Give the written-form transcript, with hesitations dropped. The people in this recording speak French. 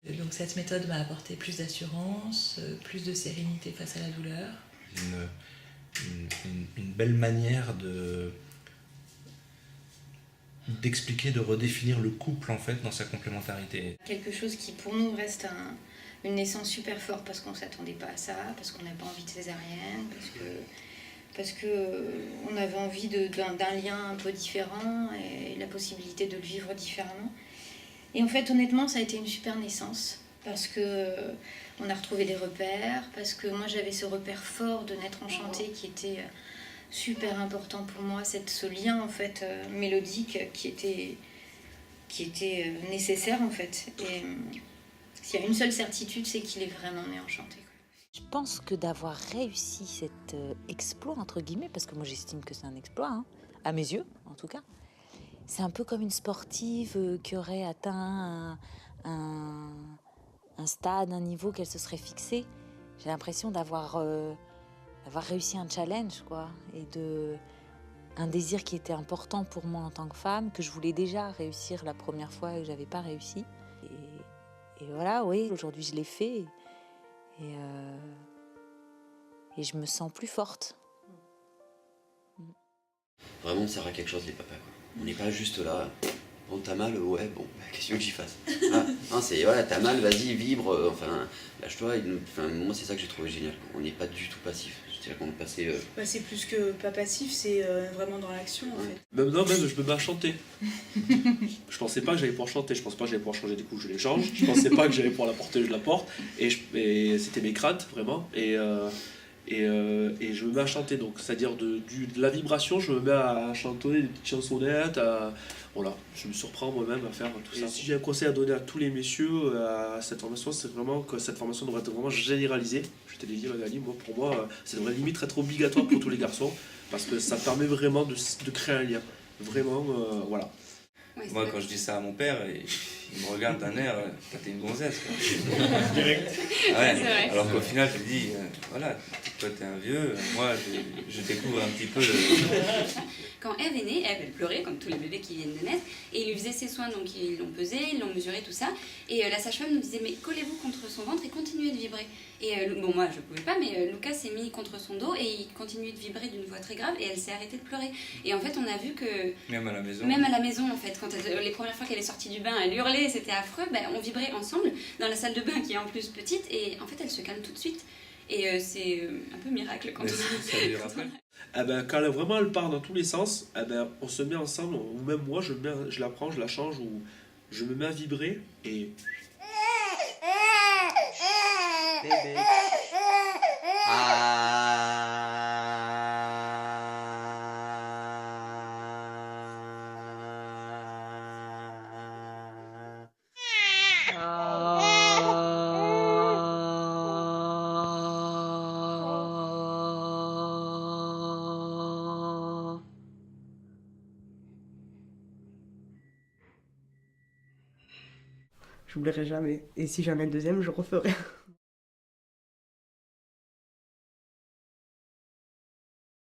Donc cette méthode m'a apporté plus d'assurance, plus de sérénité face à la douleur. Une belle manière d'expliquer, de redéfinir le couple en fait dans sa complémentarité. Quelque chose qui pour nous reste une naissance super forte parce qu'on ne s'attendait pas à ça, parce qu'on n'a pas envie de césarienne, parce qu'on avait envie d'un lien un peu différent et la possibilité de le vivre différemment. Et en fait, honnêtement, ça a été une super naissance parce qu'on a retrouvé des repères, parce que moi j'avais ce repère fort de naître enchantée qui était super important pour moi, ce lien en fait mélodique qui était nécessaire en fait. Et s'il y a une seule certitude, c'est qu'il est vraiment né enchanté. Je pense que d'avoir réussi cet exploit, entre guillemets, parce que moi j'estime que c'est un exploit, hein, à mes yeux en tout cas, c'est un peu comme une sportive qui aurait atteint un stade, un niveau qu'elle se serait fixé. J'ai l'impression d'avoir réussi un challenge, quoi, et un désir qui était important pour moi en tant que femme, que je voulais déjà réussir la première fois et que j'avais pas réussi. Et voilà, oui, aujourd'hui je l'ai fait et je me sens plus forte. Vraiment, on sert à quelque chose les papas, quoi. On n'est pas juste là, bon t'as mal, ouais bon, qu'est-ce que j'y fasse? Ah, non, c'est voilà, t'as mal, vas-y, vibre, enfin, lâche-toi. Enfin, moi c'est ça que j'ai trouvé génial. On n'est pas du tout passif. Je dirais qu'on est passé. C'est plus que pas passif, c'est vraiment dans l'action en fait. Même je me mets à chanter. Je pensais pas que j'allais pouvoir chanter, je pensais pas que j'allais pouvoir changer des couches, je les change. Je pensais pas que j'allais pouvoir la porter, je la porte. Et c'était mes craintes vraiment. Et je me mets à chanter, donc c'est-à-dire de la vibration, je me mets à chantonner des petites chansonnettes, voilà, je me surprends moi-même à faire tout ça. Si j'ai un conseil à donner à tous les messieurs à cette formation, c'est vraiment que cette formation devrait être vraiment généralisée. Je t'ai dit, Magali, pour moi, ça devrait limite être obligatoire pour tous les garçons, parce que ça permet vraiment de créer un lien. Vraiment, voilà. Ouais, moi, quand je dis ça à mon père, il me regarde d'un air, t'es une gonzesse, quoi. Direct. Ouais. Alors qu'au final, je lui dis, voilà, toi t'es un vieux, moi je découvre un petit peu Quand Ève est née, elle pleurait comme tous les bébés qui viennent de naître, et il lui faisait ses soins, donc ils l'ont pesé, ils l'ont mesuré, tout ça, et la sage-femme nous disait, mais collez-vous contre son ventre et continuez de vibrer. Et bon, moi je pouvais pas, mais Lucas s'est mis contre son dos et il continuait de vibrer d'une voix très grave, et elle s'est arrêtée de pleurer. Et en fait, on a vu que même à la maison, en fait, quand les premières fois qu'elle est sortie du bain, elle hurlait, c'était affreux, on vibrait ensemble dans la salle de bain qui est en plus petite, et en fait elle se calme tout de suite. Et c'est un peu miracle quand ça lui rappelle. Quand vraiment elle part dans tous les sens, on se met ensemble, ou même moi je la prends, je la change, ou je me mets à vibrer et... Bébé. J'oublierai jamais. Et si j'en ai un deuxième, je referai.